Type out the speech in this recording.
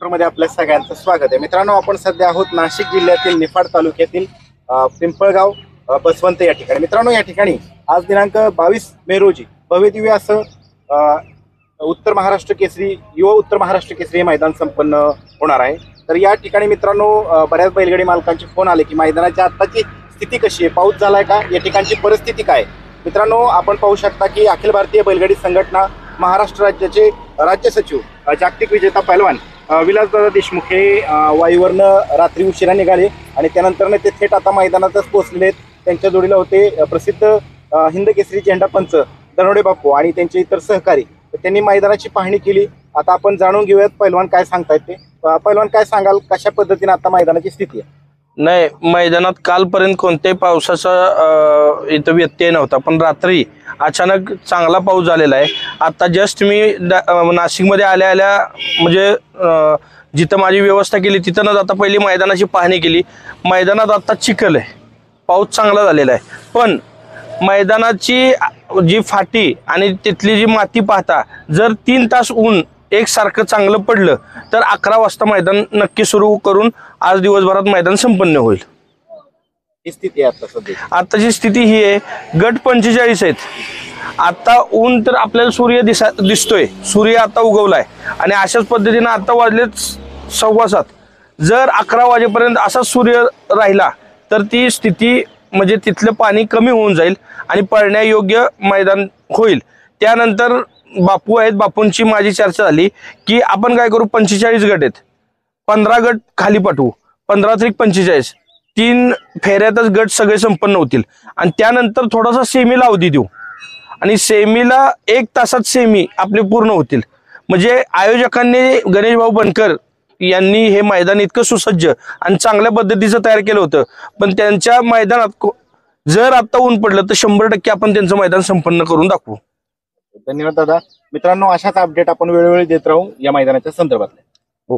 मध्ये आपल्या सगळ्यांचं स्वागत आहे। मित्रांनो, आपण सध्या आहोत नाशिक जिल्ह्यातील निफाड तालुक्यातील पिंपळगाव बसवंत या ठिकाणी। मित्रांनो, या ठिकाणी आज दिनांक 22 मे रोजी भव्यदिव्य असं उत्तर महाराष्ट्र केसरी युवा उत्तर महाराष्ट्र केसरी मैदान संपन्न होणार आहे। तर या ठिकाणी मित्रांनो बऱ्याच बैलगाडी मालकांचे फोन आले की मैदानाची आत्ताची स्थिती कशी आहे, पाऊस झालाय का, या ठिकाणची परिस्थिती काय। मित्रांनो, आपण पाहू शकता की अखिल भारतीय बैलगाडी संघटना महाराष्ट्र राज्याचे राज्य सचिव जागतिक विजेता पैलवान विलासदादा देशमुख हे वाईवरनं रात्री उशिरा निघाले आणि त्यानंतर ते थेट आता मैदानातच पोहोचलेले आहेत। त्यांच्या जोडीला होते प्रसिद्ध हिंद केसरी झेंडा पंच दरोडे बापू आणि त्यांचे इतर सहकारी। त्यांनी मैदानाची पाहणी केली। आता आपण जाणून घेऊयात पैलवान काय सांगतायत ते। पैलवान, काय सांगाल, कशा पद्धतीने आता मैदानाची स्थिती आहे? नाही, मैदानात कालपर्यंत कोणत्याही पावसाचा इथं व्यत्यय नव्हता, पण रात्री अचानक चांगला पाऊस झालेला आहे। आता जस्ट मी नाशिकमध्ये आल्या आल्या म्हणजे जिथं माझी व्यवस्था केली तिथूनच आता पहिली मैदानाची पाहणी केली। मैदानात आता चिखल आहे, पाऊस चांगला झालेला आहे, पण मैदानाची जी फाटी आणि तिथली जी माती पाहता जर 3 तास ऊन एकसारखं चांगलं पडलं तर 11 वाजता मैदान नक्की सुरू करून आज दिवसभरात मैदान संपन्न होईल। ही स्थिती आहे आता सध्या। आताची स्थिती ही आहे, गट 45 आहेत। आता ऊन तर आपल्याला सूर्य दिसतोय, सूर्य आता उगवलाय आणि अशाच पद्धतीने आता वाजलेत 7:15। जर 11 वाजेपर्यंत असा सूर्य राहिला तर ती स्थिती म्हणजे तिथलं पाणी कमी होऊन जाईल आणि पळण्यायोग्य मैदान होईल। त्यानंतर बापू आहेत, बापूंची माझी चर्चा झाली की आपण काय करू, 45 गट आहेत, 15 गट खाली पाठवू, 15 त्रिक 45, 3 फेऱ्यातच गट सगळे संपन्न होतील आणि त्यानंतर थोडासा सेमीला अवधी देऊ आणि सेमीला 1 तासात सेमी आपले पूर्ण होतील। म्हणजे आयोजकांनी गणेश भाऊ बनकर यांनी हे मैदान इतकं सुसज्ज आणि चांगल्या पद्धतीचं तयार केलं होतं, पण त्यांच्या मैदानात जर आता ऊन पडलं तर 100% आपण त्यांचं मैदान संपन्न करून दाखवू। धन्यवाद दादा। मित्रांनो, अशाच अपडेट आपण वेळोवेळी देत राहू या मैदानाच्या संदर्भात।